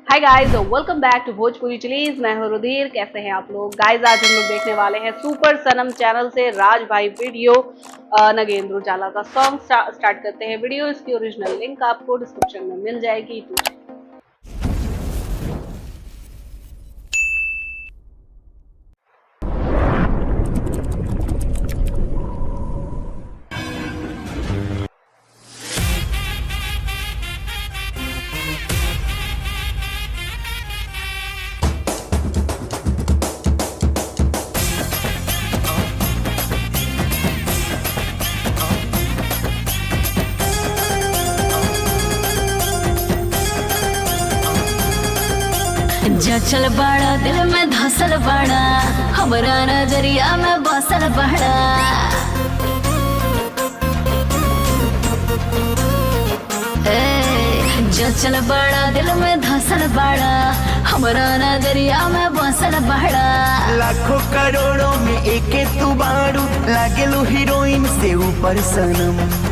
Hi guys, welcome back to Bhojpuri chillies. मैं हूं रुधिर। कैसे हैं आप लोग गाइस? आज हम लोग देखने वाले हैं सुपर सनम चैनल से राज भाई वीडियो नगेंद्र उजाला का सॉन्ग। स्टार्ट करते हैं वीडियो। इसकी ओरिजिनल लिंक आपको डिस्क्रिप्शन में मिल जाएगी। जचल बड़ा दिल में धसल बड़ा, हमरा नजरिया में बसल बड़ा। जचल बड़ा दिल में धसल बड़ा, हमरा नजरिया में बसल बड़ा। लाखों करोड़ों में एक तू बारू, लागेलू हीरोइन से ऊपर सनम।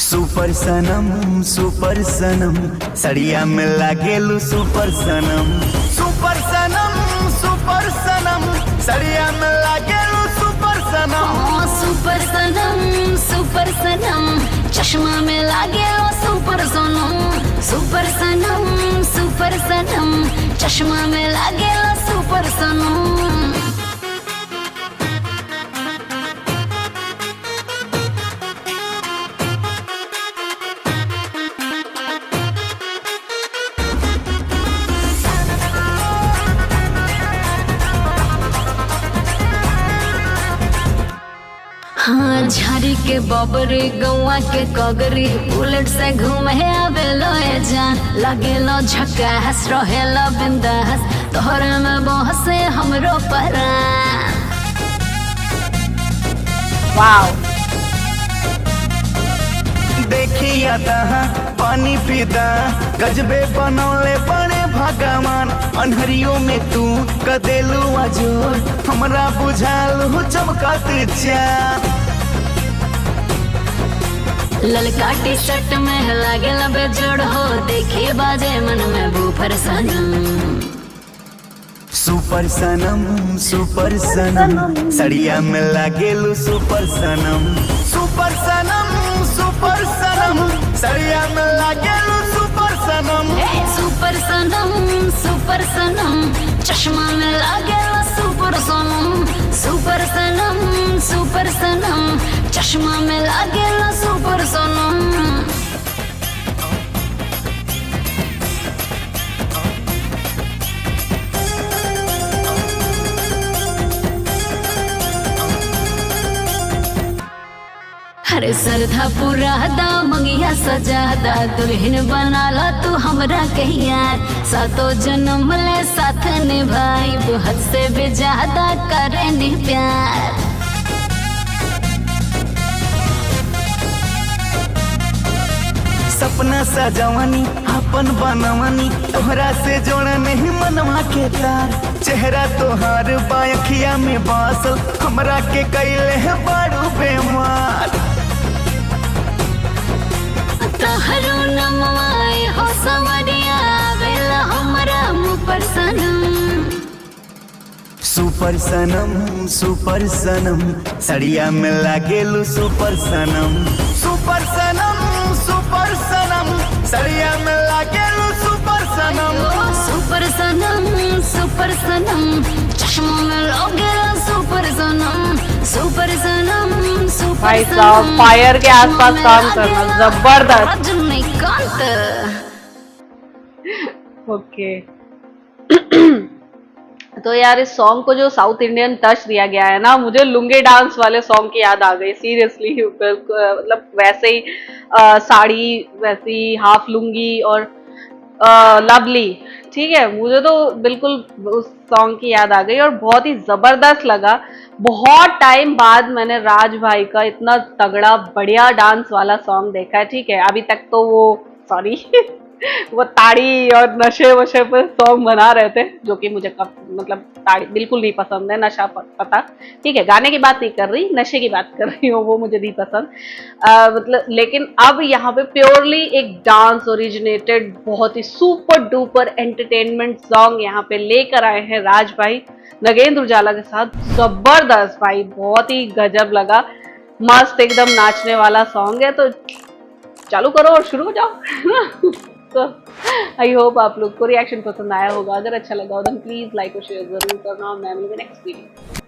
सुपर सनम सुपर सनम, सड़िया में लागेलू सुपर सनम। सुपर सनम सुपर सनम, सड़िया में लागेलू सुपर सनम। सुपर सनम सुपर सनम, चश्मा में लागेलो सुपर सनम। सुपर सनम सुपर सनम, चश्मा में लागेलो सुपर सनम। हाँ, झाड़ी के बबरी गौआ के कगरी, बुलेट से घूमे आवे लोए जान। लगेलो झकास रहेलो बिंदास, तोहरे में बहसे हमरो परान। वाओ, देखिया तहाँ पानी पीता, गजबे बनौले बड़े भगवान। अनहरियों में तू कदेलू अजोर, हमरा बुझालू चमकत चाँद। ललका टी शर्ट में लागेला बेजोड़ हो, देखी बाजे मन में बूफर सनम। सुपर सनम सुपर सनम, सड़िया में लागेलू सुपर सनम। सुपर सनम सुपर सनम, सड़िया में लागेलू सुपर सनम। सुपर सनम सुपर सनम, चश्मा में लागेला सुपर सनम। सुपर सनम सुपर सनम, चश्मा में लागेला सुपर सनम। अरे सरधा पूरा दा मंगिया सजा दा, दुल्हन बना ला तू हमरा कहिया। सातों जन्म ले साथ निभाई, हद से भी ज्यादा करे नी प्यार। सपना सजवनी अपन बनवनी, तोहरा से जोड़ने ही मनवा के तार। चेहरा तोहार बायखिया में बासल, हमरा के कैले है बारू बेमार। तहरो नमवाए हो सवरिया, बेला हमरा मुँह पर सनम। सुपर सनम सुपर सनम, सड़िया में लागेलू सुपर सनम। सुपर सनम सुपर सनम, सड़िया में लागेलू सुपर सनम। सुपर सनम सुपर सनम, चश्मा में लागेला सुपर सनम। सुपर सनम सुपर भाई सनम, साहब फायर के आसपास काम करना जबरदस्त। रजनीकांत। ओके तो यार इस सॉन्ग को जो साउथ इंडियन टच दिया गया है ना, मुझे लुंगी डांस वाले सॉन्ग की याद आ गई सीरियसली। मतलब वैसे ही साड़ी, वैसी हाफ लुंगी और लवली, ठीक है। मुझे तो बिल्कुल उस सॉन्ग की याद आ गई और बहुत ही जबरदस्त लगा। बहुत टाइम बाद मैंने राज भाई का इतना तगड़ा बढ़िया डांस वाला सॉन्ग देखा है, ठीक है। अभी तक तो वो सॉरी वो ताड़ी और नशे वशे पर सॉन्ग बना रहे थे, जो कि मुझे मतलब ताड़ी बिल्कुल नहीं पसंद है, नशा पता ठीक है, गाने की बात नहीं कर रही, नशे की बात कर रही हूँ, वो मुझे नहीं पसंद। मतलब लेकिन अब यहाँ पे प्योरली एक डांस ओरिजिनेटेड बहुत ही सुपर डुपर एंटरटेनमेंट सॉन्ग यहाँ पे लेकर आए हैं राज भाई नगेंद्र उजाला के साथ। जबरदस्त भाई, बहुत ही गजब लगा, मस्त एकदम नाचने वाला सॉन्ग है। तो चालू करो और शुरू हो जाओ। तो आई होप आप लोग को रिएक्शन पसंद आया होगा। अगर अच्छा लगा हो तो प्लीज लाइक और शेयर जरूर करना। मैं मिलूंगी नेक्स्ट वीडियो।